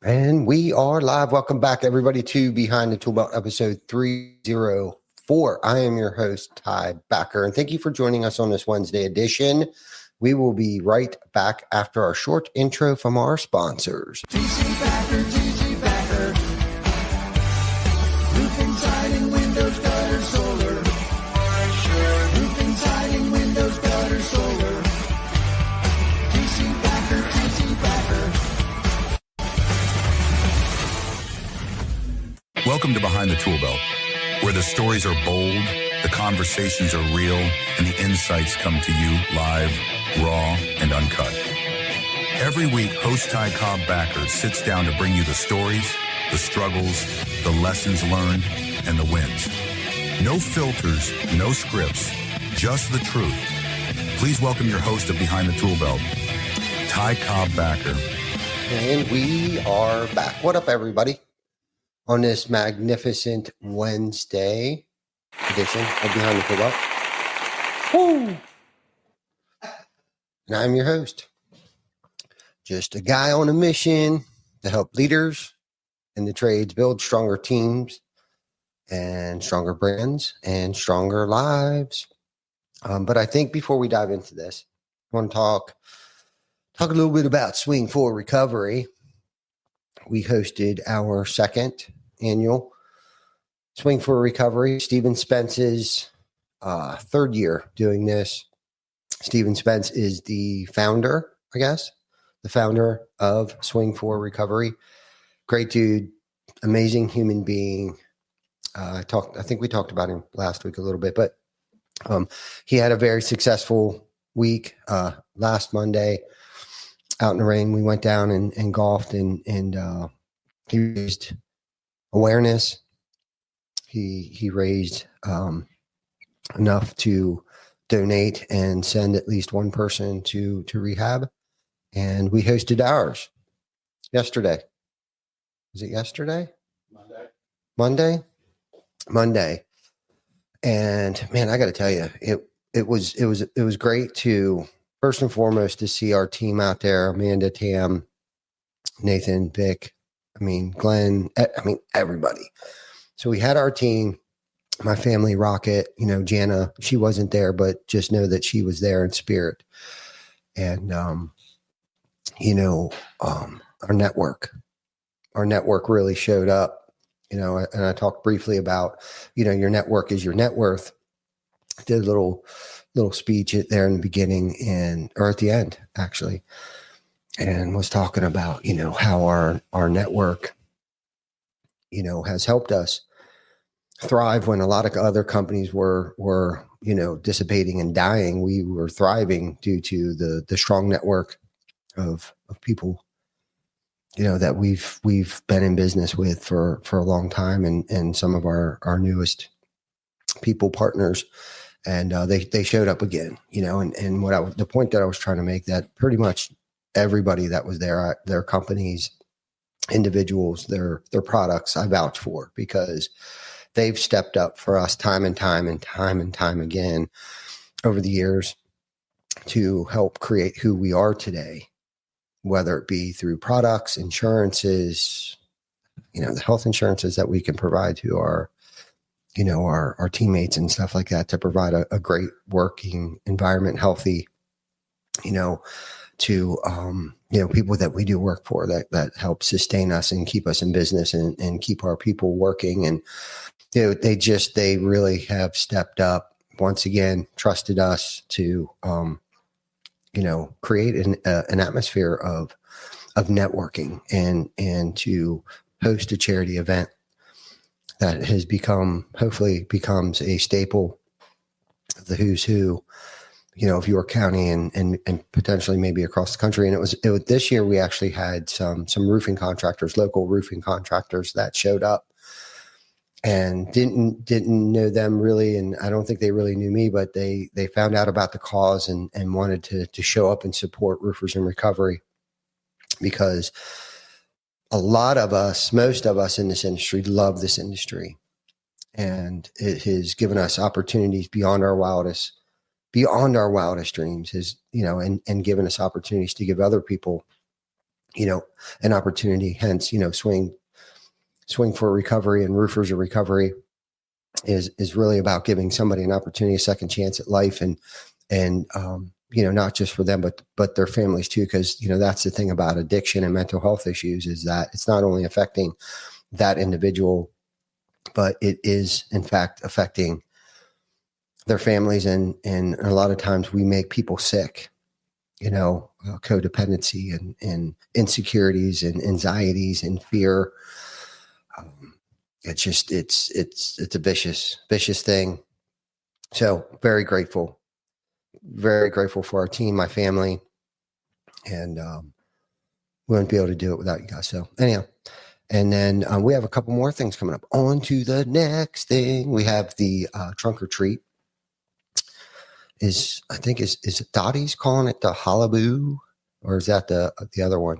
And we are live. Welcome back, everybody, to Behind the Tool Belt, episode 304. I am your host, Ty Backer, and thank you for joining us on this Wednesday edition. We will be right back after our short intro from our sponsors. TC Backer. Roofing, siding, windows, gutter, solar. Roofing, siding, windows, gutter, solar. TC Backer. Welcome to Behind the Tool Belt, where the stories are bold, the conversations are real, and the insights come to you live, raw, and uncut. Every week, host Ty Cobb Backer sits down to bring you the stories, the struggles, the lessons learned, and the wins. No filters, no scripts, just the truth. Please welcome your host of Behind the Tool Belt, Ty Cobb Backer. And we are back. What up, everybody? On this magnificent Wednesday edition of Behind the Tool Belt. Woo! And I'm your host. Just a guy on a mission to help leaders in the trades build stronger teams and stronger brands and stronger lives. But I think before we dive into this, I want to talk a little bit about Swing Fore Recovery. We hosted our second annual Swing Fore Recovery. Stephen Spence's third year doing this. Stephen Spence is the founder, the founder of Swing Fore Recovery. Great dude, amazing human being. I think we talked about him last week a little bit, but he had a very successful week last Monday out in the rain. We went down and golfed and he raised awareness. He raised enough to donate and send at least one person to rehab. And we hosted ours yesterday. Was it yesterday? Monday. And man, I got to tell you, it was great to first and foremost to see our team out there. Amanda, Tam, Nathan, Vic, Glenn, everybody. So we had our team, my family, Rocket, Jana, she wasn't there, but just know that she was there in spirit. And, our network really showed up, and I talked briefly about, your network is your net worth. I did a little speech there in the beginning or at the end, actually, and was talking about, how our network, has helped us thrive when a lot of other companies were dissipating and dying. We were thriving due to the strong network of people, that we've been in business with for a long time, and some of our newest people partners, and they showed up again, and the point that I was trying to make, that pretty much everybody that was there, their companies, individuals, their products, I vouch for, because they've stepped up for us time and time again over the years to help create who we are today, whether it be through products, insurances, the health insurances that we can provide to our teammates and stuff like that, to provide a great working environment, healthy, to, people that we do work for that help sustain us and keep us in business and keep our people working. And, they really have stepped up once again, trusted us to, create an atmosphere of networking and to host a charity event that has hopefully becomes a staple of the who's who, of York County and potentially maybe across the country. And it was this year we actually had some roofing contractors, local roofing contractors, that showed up, and didn't know them really, and I don't think they really knew me, but they found out about the cause and wanted to show up and support Roofers in Recovery, because most of us in this industry love this industry, and it has given us opportunities beyond our wildest dreams, and given us opportunities to give other people an opportunity. Hence, Swing Fore Recovery and Roofers of Recovery is really about giving somebody an opportunity, a second chance at life, and not just for them, but their families too. Because, that's the thing about addiction and mental health issues, is that it's not only affecting that individual, but it is in fact affecting their families. And a lot of times we make people sick, codependency and insecurities and anxieties and fear. It's just, it's a vicious thing. So very grateful for our team, my family, and we wouldn't be able to do it without you guys. So anyhow, and then we have a couple more things coming up. On to the next thing. We have the trunk or treat. Is it Dottie's calling it the Hullabaloo, or is that the other one?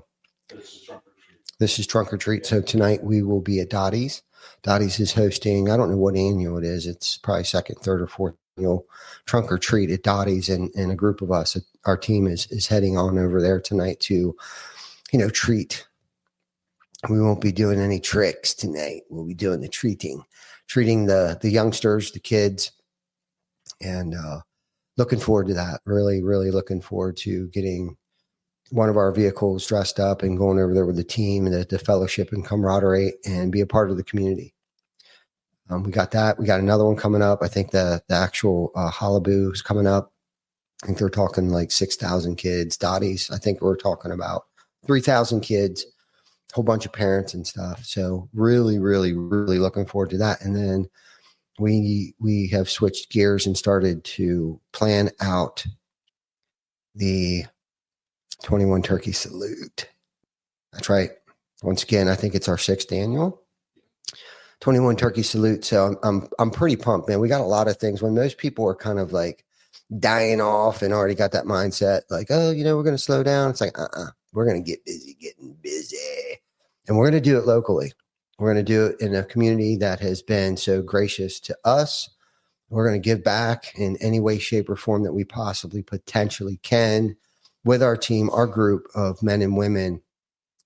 This is trunk or treat. So tonight we will be at Dottie's. Dottie's is hosting, I don't know what annual it is. It's probably second, third, or fourth annual trunk or treat at Dottie's, and a group of us, our team is heading on over there tonight to, treat. We won't be doing any tricks tonight. We'll be doing the treating the youngsters, the kids, and looking forward to that. Really, really looking forward to getting one of our vehicles dressed up and going over there with the team and the fellowship and camaraderie and be a part of the community. We got that. We got another one coming up. I think the actual Hullabaloo is coming up. I think they're talking like 6,000 kids. Dottie's, I think we're talking about 3,000 kids, a whole bunch of parents and stuff. So really, really, really looking forward to that. And then we have switched gears and started to plan out the 21 Turkey Salute. That's right. Once again, I think it's our 6th annual 21 Turkey Salute. So I'm pretty pumped, man. We got a lot of things. When most people are kind of like dying off and already got that mindset, like, oh, we're going to slow down. It's like, we're going to get busy, getting busy. And we're going to do it locally. We're going to do it in a community that has been so gracious to us. We're going to give back in any way, shape, or form that we possibly potentially can with our team, our group of men and women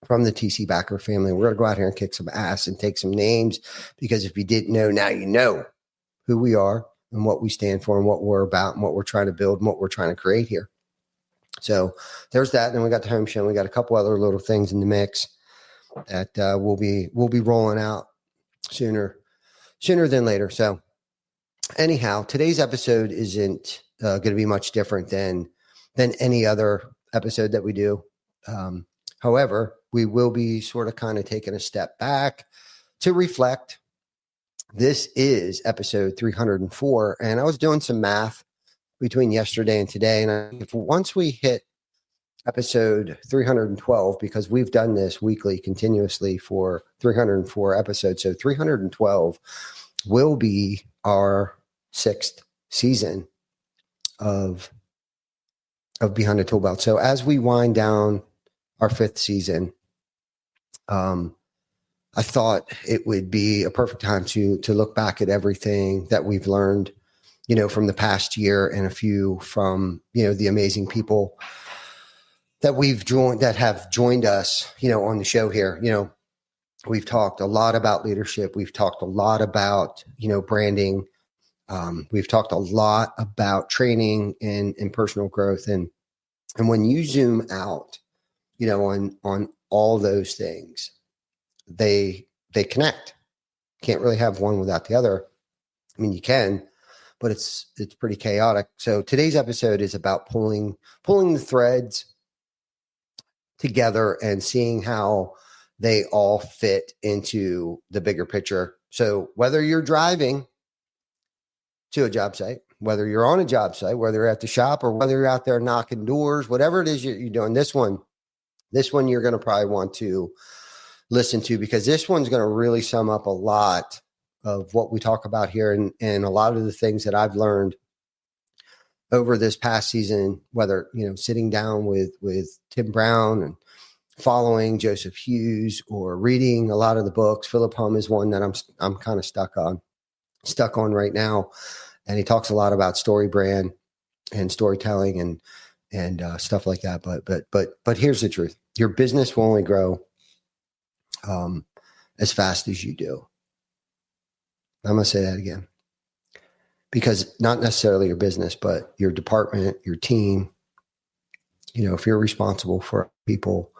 from the TC Backer family. We're going to go out here and kick some ass and take some names, because if you didn't know, now you know who we are and what we stand for and what we're about and what we're trying to build and what we're trying to create here. So there's that. And then we got the home show. We got a couple other little things in the mix that we'll be rolling out sooner than later. So anyhow, today's episode isn't going to be much different than any other episode that we do. However, we will be sort of kind of taking a step back to reflect. This is episode 304, and I was doing some math between yesterday and today, and once we hit episode 312, because we've done this weekly continuously for 304 episodes, so 312 will be our 6th season of Behind the Tool Belt. So as we wind down our 5th season, I thought it would be a perfect time to look back at everything that we've learned, from the past year, and a few from, the amazing people that have joined us, on the show here. We've talked a lot about leadership. We've talked a lot about, branding. We've talked a lot about training and personal growth. And when you zoom out, on all those things, they connect. Can't really have one without the other. I mean, you can, but it's pretty chaotic. So today's episode is about pulling the threads together and seeing how they all fit into the bigger picture. So whether you're driving to a job site, whether you're on a job site, whether you're at the shop, or whether you're out there knocking doors, whatever it is you're doing, this one you're going to probably want to listen to, because this one's going to really sum up a lot of what we talk about here, and a lot of the things that I've learned over this past season, whether, sitting down with Tim Brown and following Joseph Hughes, or reading a lot of the books. Philip Hum is one that I'm kind of stuck on right now. And he talks a lot about story brand and storytelling and stuff like that. But here's the truth. Your business will only grow as fast as you do. I'm going to say that again, because not necessarily your business, but your department, your team, if you're responsible for people,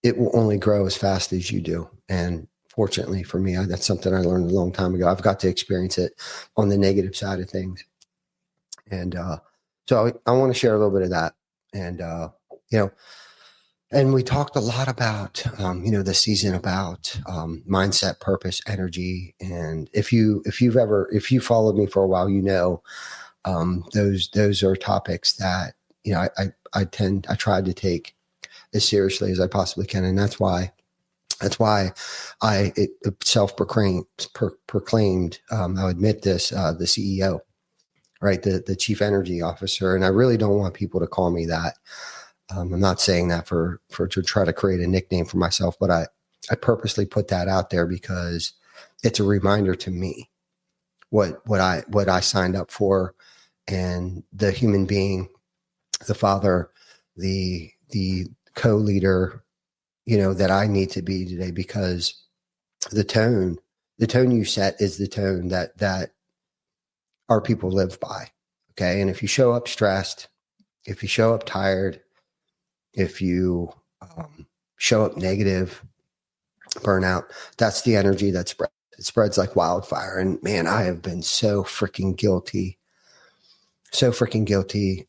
it will only grow as fast as you do. And fortunately for me, that's something I learned a long time ago. I've got to experience it on the negative side of things. And so I want to share a little bit of that. And, and we talked a lot about, this season about mindset, purpose, energy. And if you followed me for a while, those are topics that, I tried to take as seriously as I possibly can. And that's why I self-proclaimed, I'll admit this, the CEO, right? The chief energy officer. And I really don't want people to call me that. I'm not saying that to try to create a nickname for myself, but I purposely put that out there because it's a reminder to me what I signed up for, and the human being, the father, the co-leader, that I need to be today, because the tone you set is the tone that our people live by. Okay. And if you show up stressed, if you show up tired, if you show up negative, burnout, that's the energy that spreads. It spreads like wildfire. And man, I have been so freaking guilty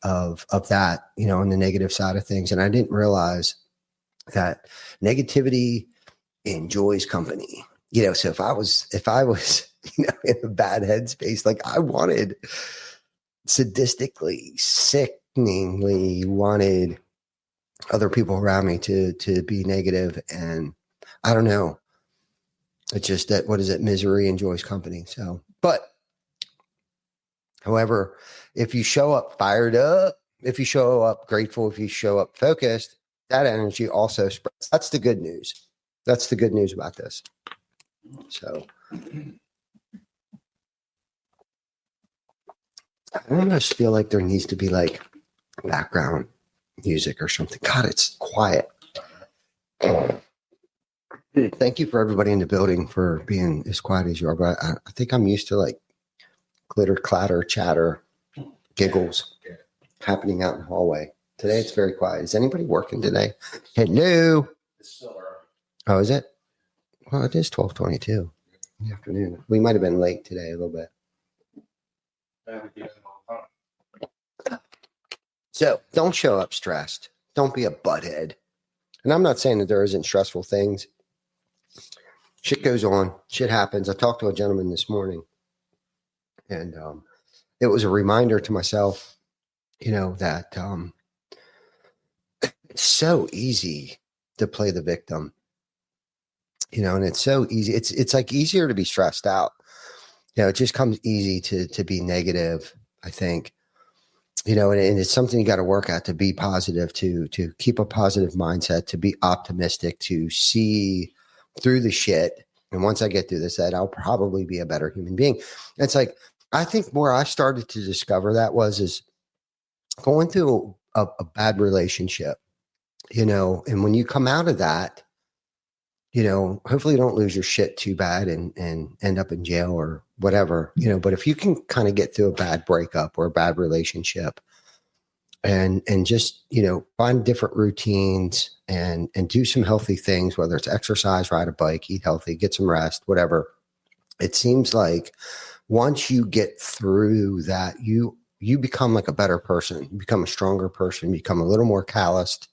of that, on the negative side of things. And I didn't realize that negativity enjoys company. So if I was, in a bad headspace, like I wanted, sadistically, sickeningly wanted other people around me to be negative. And I don't know. It's just that, what is it? Misery enjoys company. So, but however, if you show up fired up, if you show up grateful, if you show up focused, that energy also spreads. That's the good news. That's the good news about this. So I almost feel like there needs to be like background music or something. God, it's quiet. Thank you for everybody in the building for being as quiet as you are. But I think I'm used to like glitter, clatter, chatter, giggles happening out in the hallway. Today it's very quiet. Is anybody working today? Hello. It's still early. Oh, is it? Well, it is 12:22 in the afternoon. We might have been late today a little bit. So don't show up stressed. Don't be a butthead. And I'm not saying that there isn't stressful things. Shit goes on. Shit happens. I talked to a gentleman this morning, and it was a reminder to myself, that it's so easy to play the victim, and it's so easy. It's like easier to be stressed out. It just comes easy to be negative, I think, and it's something you got to work at, to be positive, to keep a positive mindset, to be optimistic, to see through the shit. And once I get through this, that I'll probably be a better human being. It's like, I think where I started to discover that is going through a bad relationship, and when you come out of that, hopefully you don't lose your shit too bad and end up in jail or whatever, but if you can kind of get through a bad breakup or a bad relationship and just, find different routines and do some healthy things, whether it's exercise, ride a bike, eat healthy, get some rest, whatever. It seems like once you get through that, you become like a better person, you become a stronger person, become a little more calloused.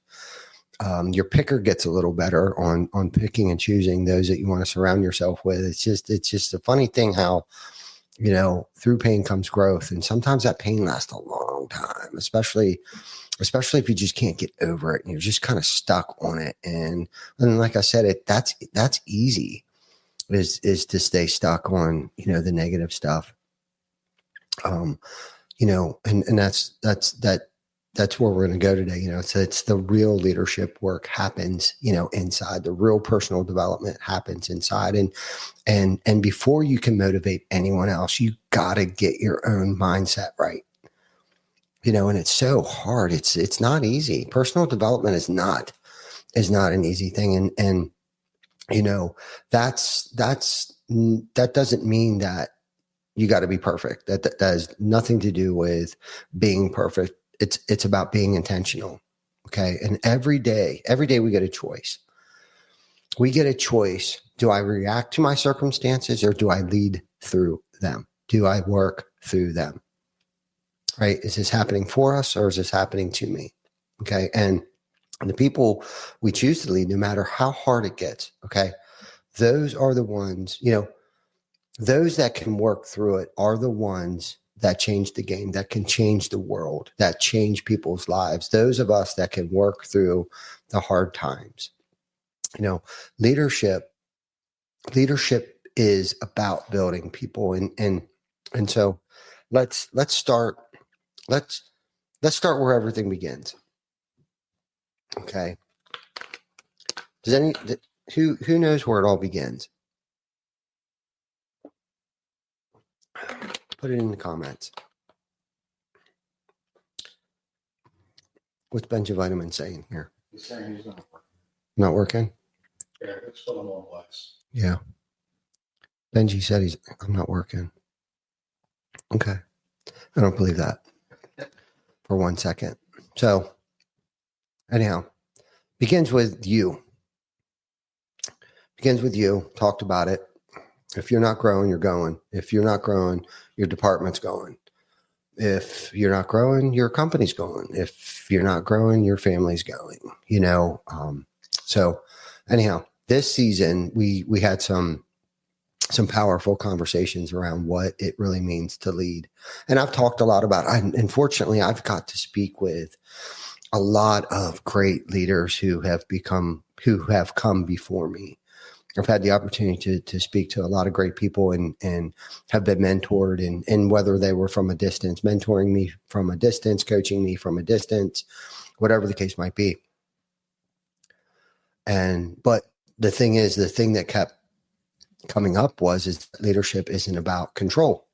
Your picker gets a little better on picking and choosing those that you want to surround yourself with. It's just a funny thing how, through pain comes growth. And sometimes that pain lasts a long time, especially if you just can't get over it and you're just kind of stuck on it. And like I said, that's easy is to stay stuck on, the negative stuff. And that's where we're going to go today. It's the real leadership work happens, inside. The real personal development happens inside. And before you can motivate anyone else, you got to get your own mindset right. and it's so hard. It's not easy. Personal development is not an easy thing. And that doesn't mean that you got to be perfect. That has nothing to do with being perfect. It's about being intentional. Okay. And every day we get a choice. We get a choice. Do I react to my circumstances or do I lead through them? Do I work through them? Right? Is this happening for us or is this happening to me? Okay. And the people we choose to lead, no matter how hard it gets, okay, those are the ones, those that can work through it are the ones that change the game, that can change the world, that change people's lives. Those of us that can work through the hard times. Leadership is about building people. And so let's start where everything begins. Okay. Who knows where it all begins? Put it in the comments. What's Benjavitamin saying here? He's saying he's not working. Not working? Yeah, it's still on blast. Yeah. Benji said I'm not working. Okay. I don't believe that for 1 second. So anyhow, begins with you. Talked about it. If you're not growing, you're going. If you're not growing, your department's going. If you're not growing, your company's going. If you're not growing, your family's going, so anyhow, this season we had some powerful conversations around what it really means to lead. And I've talked a lot about it. Unfortunately, I've got to speak with a lot of great leaders who have come before me. I've had the opportunity to speak to a lot of great people and have been mentored and whether they were from a distance, mentoring me from a distance, coaching me from a distance, whatever the case might be. But the thing that kept coming up is leadership isn't about control.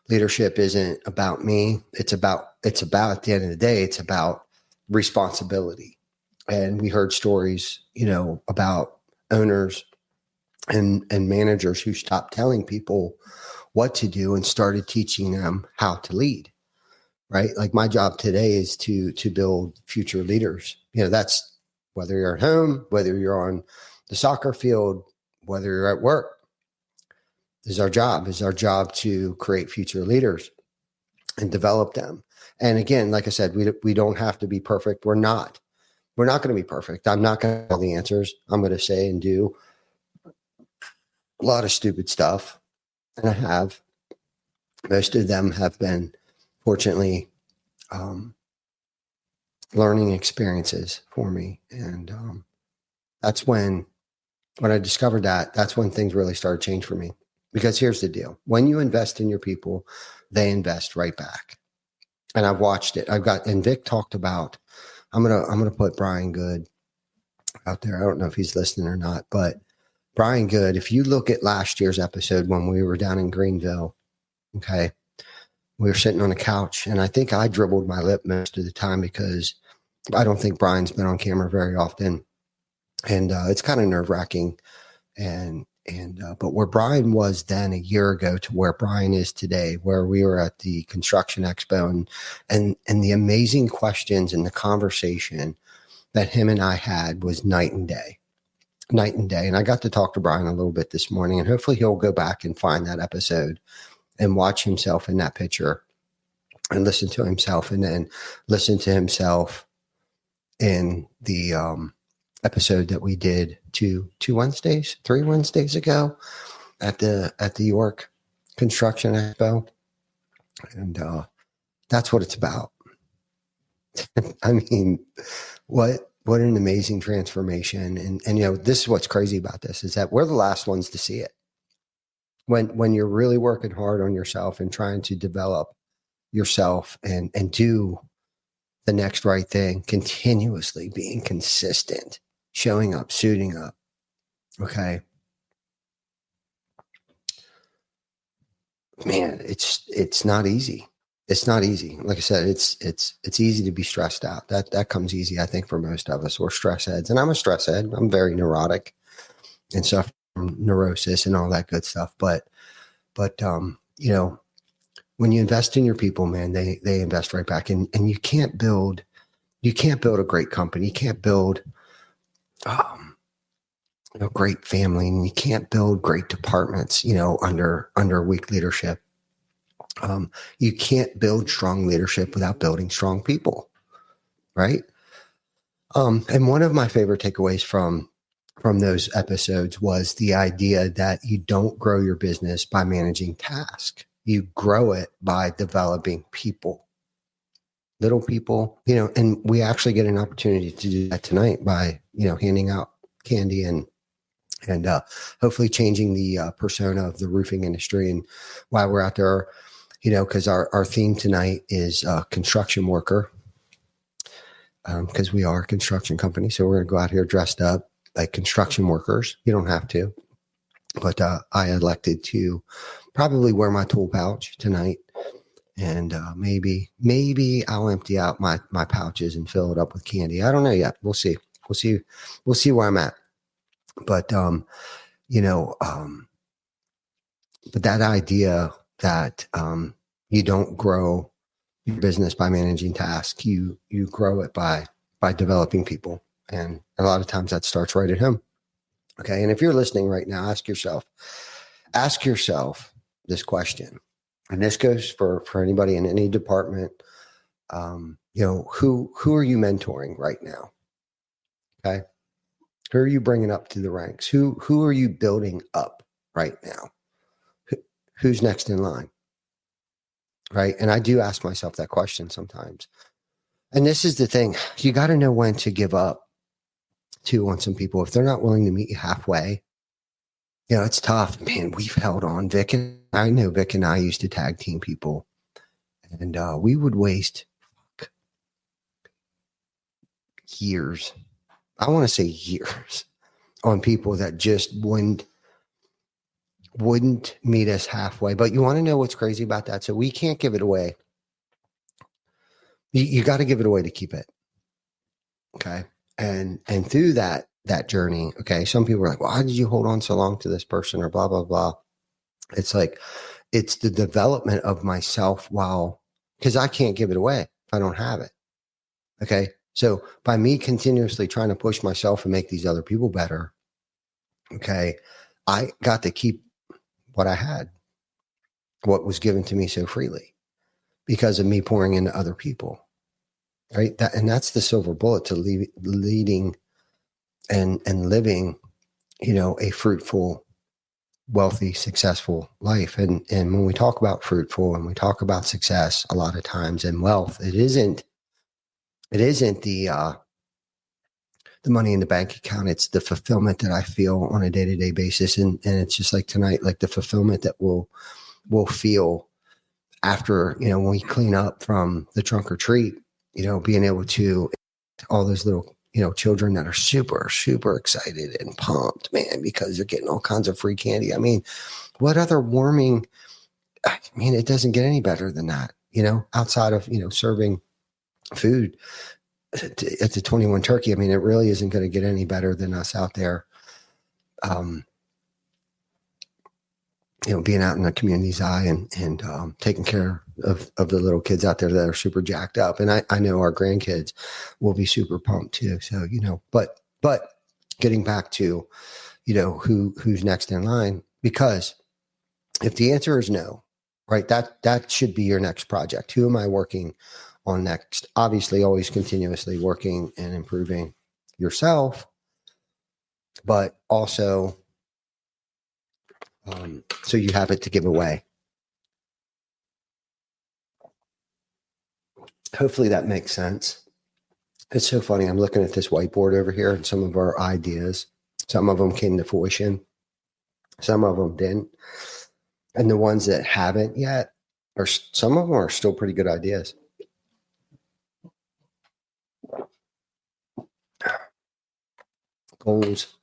Leadership isn't about me. It's about at the end of the day, it's about responsibility. And we heard stories, about owners and managers who stopped telling people what to do and started teaching them how to lead, right? Like my job today is to build future leaders. That's whether you're at home, whether you're on the soccer field, whether you're at work, is our job to create future leaders and develop them. And again, like I said, we don't have to be perfect. We're not going to be perfect. I'm not going to have all the answers. I'm going to say and do a lot of stupid stuff. And I have. Most of them have been, fortunately, learning experiences for me. And that's when I discovered that's when things really started to change for me. Because here's the deal. When you invest in your people, they invest right back. And I've watched it. And Vic talked about, I'm gonna put Brian Good out there. I don't know if he's listening or not, but Brian Good, if you look at last year's episode when we were down in Greenville, okay, we were sitting on a couch and I think I dribbled my lip most of the time because I don't think Brian's been on camera very often. And it's kind of nerve-wracking. But where Brian was then a year ago to where Brian is today, where we were at the construction expo and the amazing questions and the conversation that him and I had was night and day. And I got to talk to Brian a little bit this morning, and hopefully he'll go back and find that episode and watch himself in that picture and listen to himself and then listen to himself in the episode that we did three Wednesdays ago at the York Construction Expo. And that's what it's about. I mean, what an amazing transformation. And this is what's crazy about this is that we're the last ones to see it. When you're really working hard on yourself and trying to develop yourself and do the next right thing, continuously being consistent, showing up, suiting up. Okay. Man, it's not easy. it's not easy. Like I said, it's easy to be stressed out. That comes easy, I think, for most of us. We're stress heads, and I'm a stress head. I'm very neurotic and suffer from neurosis and all that good stuff. But you know, when you invest in your people, man, they invest right back. And you can't build a great company. You can't build a great family, and you can't build great departments, under weak leadership. You can't build strong leadership without building strong people, right? And one of my favorite takeaways from those episodes was the idea that you don't grow your business by managing tasks. You grow it by developing people, little people, and we actually get an opportunity to do that tonight by, handing out candy and hopefully changing the persona of the roofing industry. And while we're out there, because our theme tonight is construction worker, because we are a construction company. So we're going to go out here dressed up like construction workers. You don't have to, but I elected to probably wear my tool pouch tonight. And maybe I'll empty out my pouches and fill it up with candy. I don't know yet. We'll see. We'll see where I'm at. But, but that idea that you don't grow your business by managing tasks, you grow it by developing people. And a lot of times that starts right at home. Okay. And if you're listening right now, ask yourself this question. And this goes for anybody in any department. Who are you mentoring right now? Okay. Who are you bringing up to the ranks? Who are you building up right now? Who's next in line? Right. And I do ask myself that question sometimes. And this is the thing. You got to know when to give up on some people. If they're not willing to meet you halfway, it's tough. Man, we've held on. Vic and I used to tag team people, and we would waste years. I want to say years on people that just wouldn't meet us halfway. But you want to know what's crazy about that? So we can't give it away. You got to give it away to keep it. Okay. And through that journey, okay, some people are like, well, why did you hold on so long to this person or blah, blah, blah. It's like, it's the development of myself because I can't give it away if I don't have it. Okay. So by me continuously trying to push myself and make these other people better, okay, I got to keep what I had, what was given to me so freely because of me pouring into other people. Right. And that's the silver bullet to leading and living, a fruitful, wealthy, successful life. And when we talk about fruitful and we talk about success, a lot of times and wealth, it isn't the money in the bank account. It's the fulfillment that I feel on a day-to-day basis. And it's just like tonight, like the fulfillment that we'll feel after, when we clean up from the trunk or treat, being able to all those little, children that are super, super excited and pumped, man, because they're getting all kinds of free candy. I mean, what other warming? I mean, it doesn't get any better than that, outside of, serving food at the 21 Turkey. I mean, it really isn't going to get any better than us out there. Being out in the community's eye and taking care of the little kids out there that are super jacked up. And I know our grandkids will be super pumped too. So, but getting back to, who's next in line, because if the answer is no, right, that should be your next project. Who am I working on next? Obviously, always continuously working and improving yourself, but also, so you have it to give away. Hopefully that makes sense. It's so funny. I'm looking at this whiteboard over here and some of our ideas, some of them came to fruition. Some of them didn't. And the ones that haven't yet, or some of them are still pretty good ideas. Goals.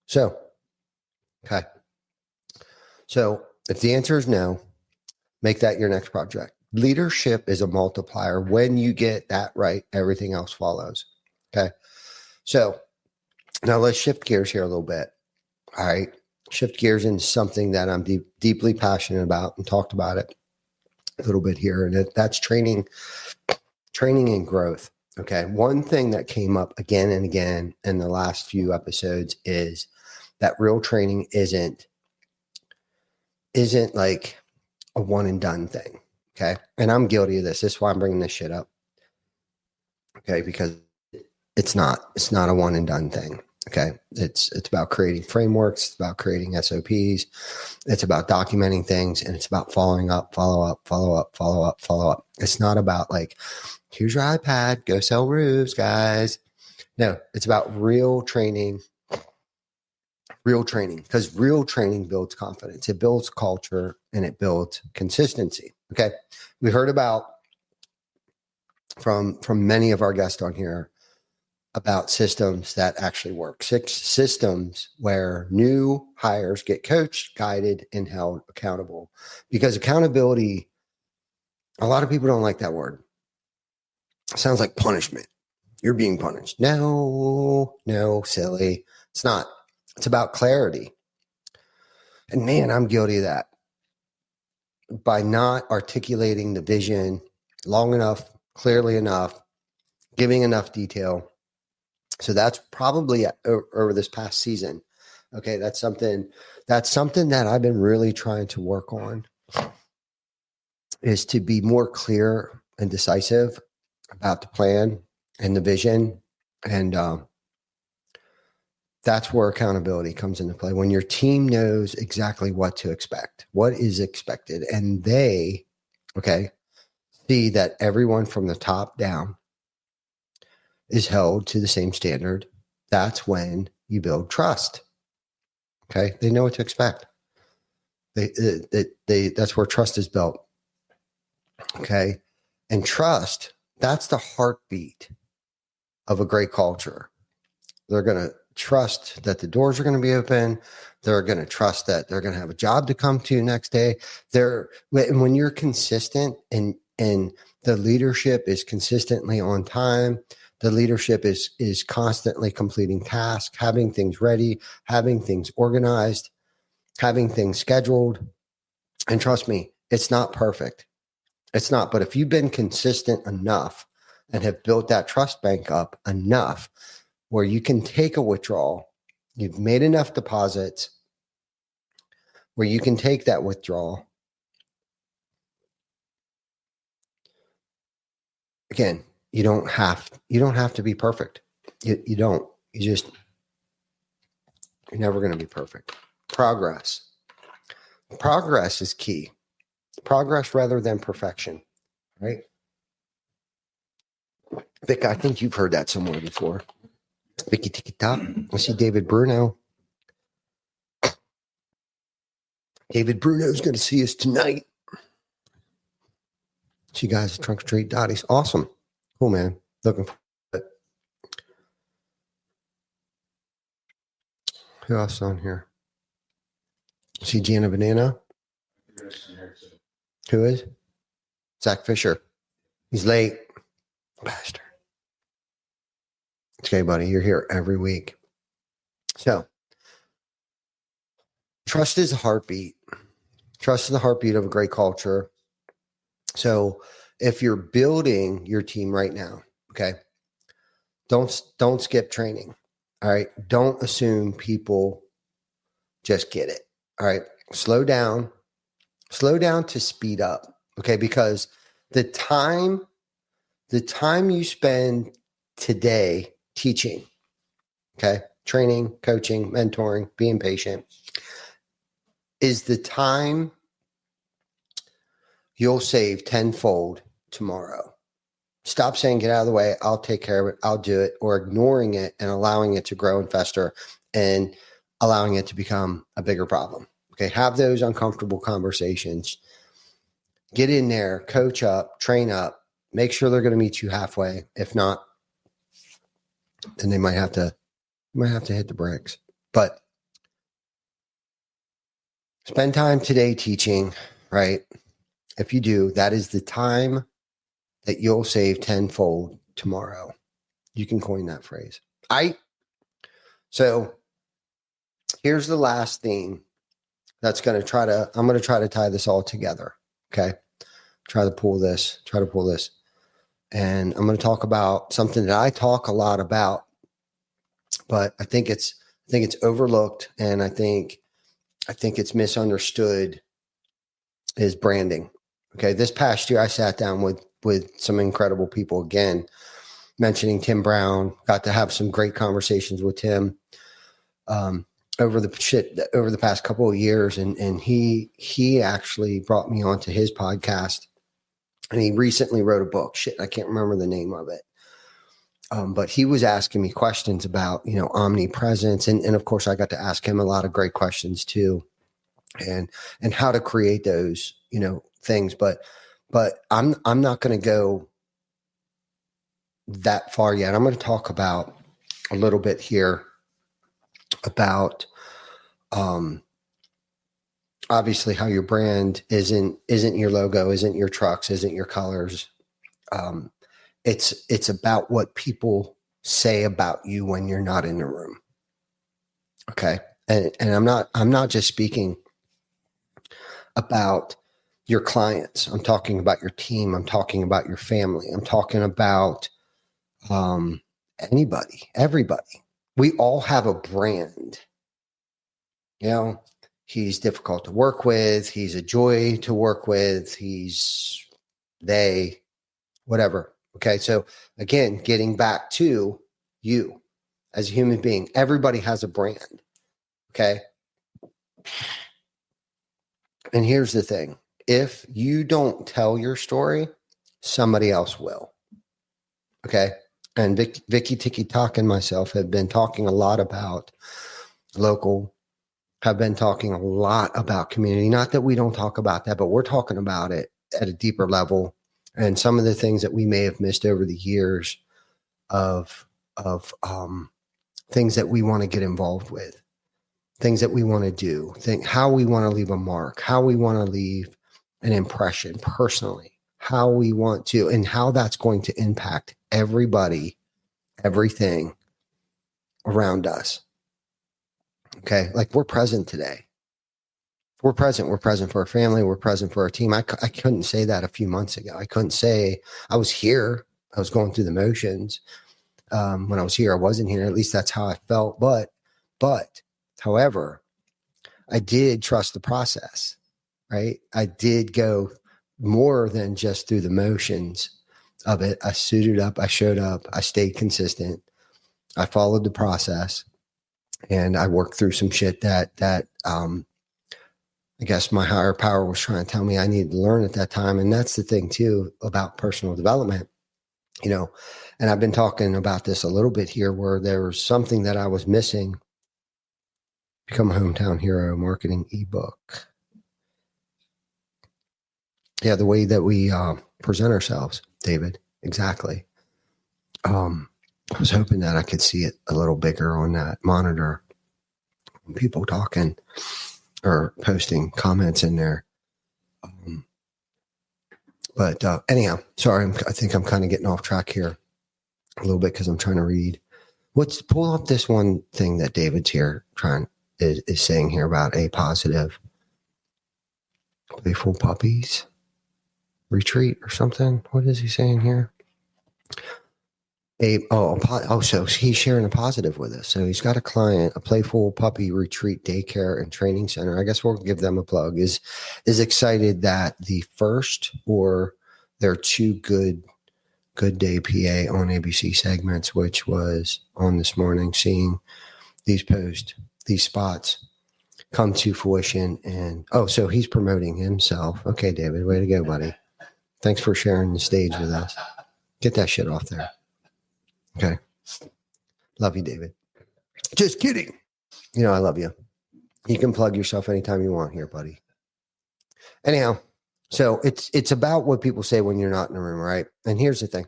So, okay. So If the answer is no, make that your next project. Leadership is a multiplier. When you get that right, everything else follows. Okay. So now let's shift gears here a little bit. All right. Shift gears into something that I'm deeply passionate about and talked about it a little bit here. And that's training and growth. Okay. One thing that came up again and again in the last few episodes is that real training isn't like a one and done thing. Okay. And I'm guilty of this. This is why I'm bringing this shit up. Okay. Because it's not a one and done thing. Okay. It's about creating frameworks. It's about creating SOPs. It's about documenting things, and it's about following up, follow up. It's not about like, here's your iPad, go sell roofs, guys. No, it's about real training, because real training builds confidence. It builds culture, and it builds consistency. Okay. We heard about from many of our guests on here about systems that actually work. 6 systems where new hires get coached, guided, and held accountable. Because accountability, a lot of people don't like that word. It sounds like punishment. You're being punished. No, silly. It's not. It's about clarity. And man, I'm guilty of that. By not articulating the vision long enough, clearly enough, giving enough detail. So that's probably over this past season. Okay. That's something that I've been really trying to work on, is to be more clear and decisive about the plan and the vision. And that's where accountability comes into play. When your team knows exactly what to expect, what is expected, and they, see that everyone from the top down is held to the same standard, that's when you build trust. Okay. They know what to expect. That's where trust is built. Okay. And trust, that's the heartbeat of a great culture. They're going to trust that the doors are going to be open. They're going to trust that they're going to have a job to come to next day. When you're consistent and the leadership is consistently on time, the leadership is constantly completing tasks, having things ready, having things organized, having things scheduled. And trust me, it's not perfect. It's not. But if you've been consistent enough and have built that trust bank up enough where you can take a withdrawal, you've made enough deposits where you can take that withdrawal. Again, you don't have to be perfect. You don't. You're never going to be perfect. Progress is key. Progress rather than perfection, right? Vic, I think you've heard that somewhere before. Vicky Tiki Top. I see David Bruno. David Bruno's going to see us tonight. See you guys at Trunk Street Dottie's. Awesome. Cool, man. Looking for it. Who else on here? See Gianna Banana? Who is? Zach Fisher. He's late. Bastard. It's okay, buddy. You're here every week. So, trust is a heartbeat. Trust is the heartbeat of a great culture. So, if you're building your team right now, don't skip training. All right. Don't assume people just get it. All right. Slow down to speed up. Okay. Because the time you spend today teaching, training, coaching, mentoring, being patient, is the time you'll save tenfold tomorrow. Stop saying, get out of the way, I'll take care of it, I'll do it, or ignoring it and allowing it to grow and fester and allowing it to become a bigger problem. Okay, have those uncomfortable conversations. Get in there, coach up, train up, make sure they're going to meet you halfway. If not, then they might have to hit the brakes. But Spend time today teaching, right? If you do, that is the time that you'll save tenfold tomorrow. You can coin that phrase. So here's the last theme that's going to I'm going to try to tie this all together. Okay. Try to pull this. And I'm going to talk about something that I talk a lot about, but I think it's overlooked, and I think it's misunderstood, is branding. Okay. This past year I sat down with some incredible people again, mentioning Tim Brown, got to have some great conversations with Tim over the past couple of years. And he actually brought me onto his podcast, and he recently wrote a book. I can't remember the name of it. But he was asking me questions about, omnipresence. And of course I got to ask him a lot of great questions too, and how to create those, things. But I'm not going to go that far yet. I'm going to talk about a little bit here about, obviously how your brand isn't your logo, isn't your trucks, isn't your colors. It's about what people say about you when you're not in the room. Okay. And I'm not just speaking about your clients. I'm talking about your team. I'm talking about your family. I'm talking about anybody, everybody. We all have a brand. He's difficult to work with. He's a joy to work with. Whatever. Okay. So again, getting back to you as a human being, everybody has a brand. Okay. And here's the thing. If you don't tell your story, somebody else will. Okay. And Vicky Tiki Talk and myself have been talking a lot about local, have been talking a lot about community. Not that we don't talk about that, but we're talking about it at a deeper level. And some of the things that we may have missed over the years of things that we want to get involved with, things that we want to do, how we want to leave a mark, how we want to leave an impression personally, how we want to, and how that's going to impact everybody, everything around us. Okay. Like we're present today. We're present for our family. We're present for our team. I couldn't say that a few months ago. I couldn't say I was here. I was going through the motions. When I was here, I wasn't here. At least that's how I felt. But however, I did trust the process, right? I did go more than just through the motions of it. I suited up. I showed up. I stayed consistent. I followed the process, and I worked through some shit that I guess my higher power was trying to tell me I needed to learn at that time. And that's the thing too about personal development, and I've been talking about this a little bit here, where there was something that I was missing. Become a Hometown Hero marketing ebook. Yeah. The way that we present ourselves, David. Exactly. I was hoping that I could see it a little bigger on that monitor. People talking or posting comments in there. But anyhow, sorry, I think I'm kind of getting off track here a little bit because I'm trying to read. Pull up this one thing that David's here is saying here about a positive playful puppies retreat or something. What is he saying here? So he's sharing a positive with us. So he's got a client, a playful puppy retreat daycare and training center. I guess we'll give them a plug. Is excited that the first or their two good day PA on ABC segments, which was on this morning, seeing these spots come to fruition. And so he's promoting himself. Okay, David, way to go, buddy. Thanks for sharing the stage with us. Get that shit off there. Okay. Love you, David. Just kidding. I love you. You can plug yourself anytime you want here, buddy. Anyhow, so it's about what people say when you're not in the room, right? And here's the thing.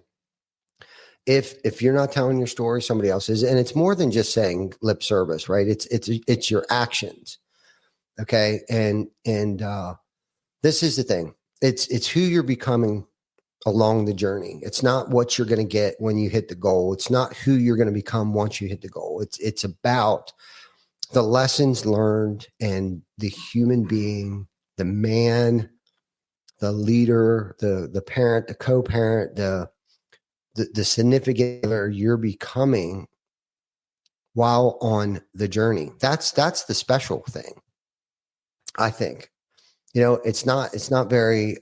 If you're not telling your story, somebody else is. And it's more than just saying lip service, right? It's your actions. Okay. And this is the thing. It's who you're becoming along the journey. It's not what you're going to get when you hit the goal. It's not who you're going to become once you hit the goal. It's about the lessons learned and the human being, the man, the leader, the parent, the co-parent, the significant other you're becoming while on the journey. That's the special thing, I think. It's not very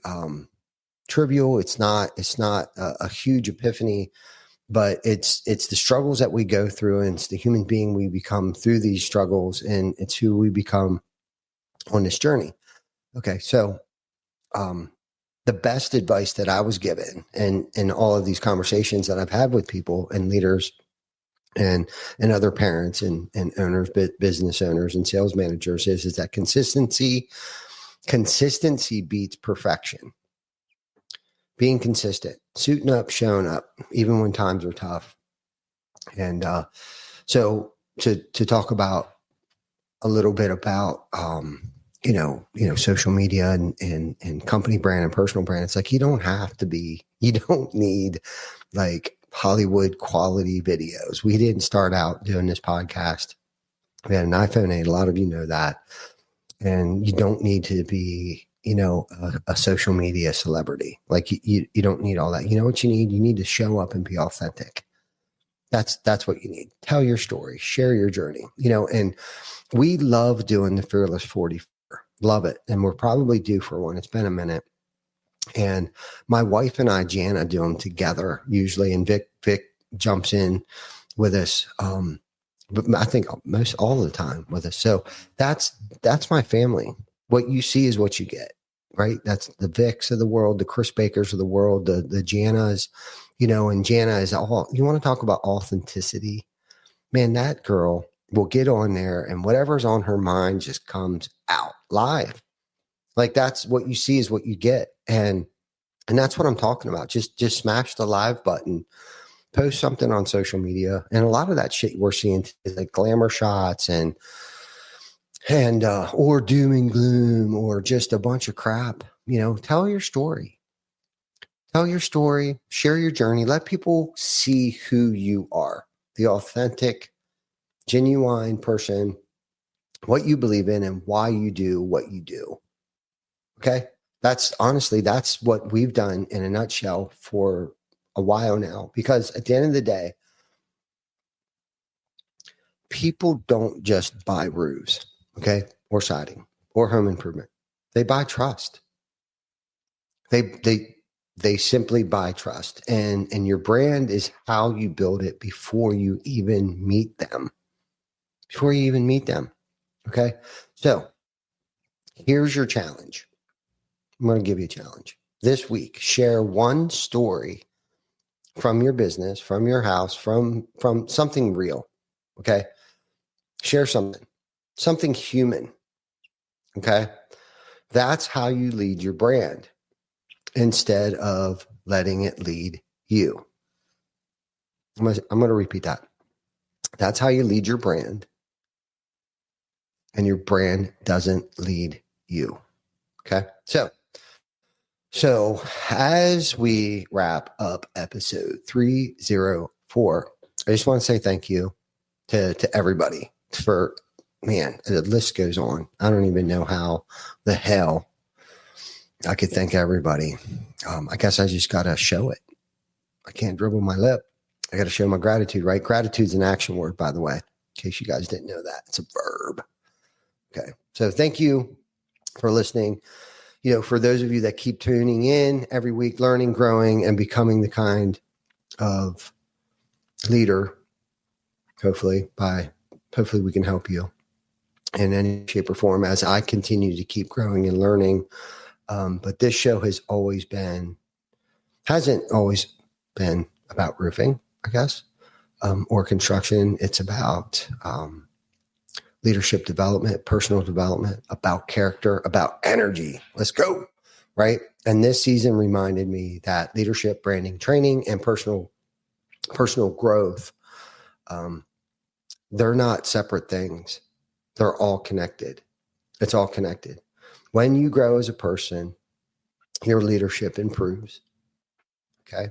trivial. It's not a huge epiphany, but it's the struggles that we go through, and it's the human being we become through these struggles, and it's who we become on this journey. Okay, so the best advice that I was given, and in all of these conversations that I've had with people and leaders and other parents and owners, business owners and sales managers, is that consistency beats perfection. Being consistent, suiting up, showing up, even when times are tough. And so to talk about a little bit about social media and company brand and personal brand, it's like you don't need like Hollywood quality videos. We didn't start out doing this podcast. We had an iPhone 8. A lot of you know that. And you don't need to be a social media celebrity. Like you don't need all that. You know what you need? You need to show up and be authentic. That's what you need. Tell your story, share your journey, and we love doing the Fearless 44. Love it. And we're probably due for one. It's been a minute. And my wife and I, Jana, do them together usually. And Vic jumps in with us. But I think most all the time with us. So that's my family. What you see is what you get, right? That's the Vics of the world, the Chris Bakers of the world, the Janas, and Jana is all, you want to talk about authenticity, man, that girl will get on there and whatever's on her mind just comes out live. Like that's what you see is what you get. And that's what I'm talking about. Just smash the live button, post something on social media. And a lot of that shit we're seeing is like glamour shots and or doom and gloom or just a bunch of crap. Tell your story, share your journey, let people see who you are, the authentic, genuine person, what you believe in and why you do what you do. Okay. That's what we've done in a nutshell for a while now, because at the end of the day, people don't just buy roofs, okay, or siding or home improvement. They buy trust. They simply buy trust, and your brand is how you build it before you even meet them. Okay. So here's your challenge. I'm going to give you a challenge this week. Share one story from your business, from your house, from something real. Okay. Share something human. Okay. That's how you lead your brand instead of letting it lead you. I'm going to repeat that. That's how you lead your brand, and your brand doesn't lead you. Okay. So as we wrap up episode 304, I just want to say thank you to everybody for, man, the list goes on. I don't even know how the hell I could thank everybody. I guess I just got to show it. I can't dribble my lip. I got to show my gratitude, right? Gratitude's an action word, by the way, in case you guys didn't know that. It's a verb. Okay. So thank you for listening. For those of you that keep tuning in every week, learning, growing, and becoming the kind of leader, hopefully we can help you in any shape or form as I continue to keep growing and learning. But this show hasn't always been about roofing, I guess, or construction. It's about leadership development, personal development, about character, about energy. Let's go. Right. And this season reminded me that leadership, branding, training, and personal growth, they're not separate things. They're all connected. It's all connected. When you grow as a person, your leadership improves. Okay.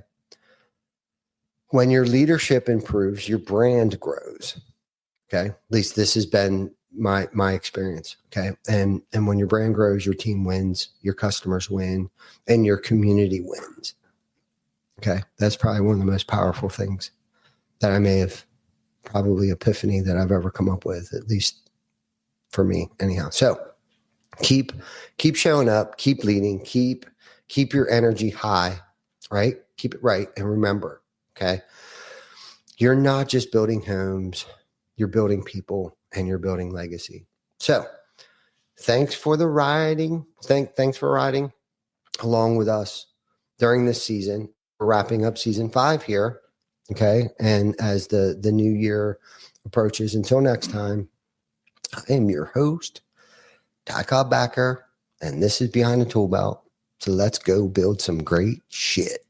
When your leadership improves, your brand grows. Okay. At least this has been my experience. Okay. And when your brand grows, your team wins, your customers win, and your community wins. Okay. That's probably one of the most powerful things that I may have, probably epiphany that I've ever come up with, at least for me anyhow. So keep showing up, keep leading, keep your energy high, right? Keep it right. And remember, okay, you're not just building homes, you're building people and you're building legacy. So thanks for the riding. Thanks for riding along with us during this season. We're wrapping up season 5 here. Okay. And as the new year approaches, until next time, I am your host, Ty Cobb Backer, and this is Behind the Tool Belt. So let's go build some great shit.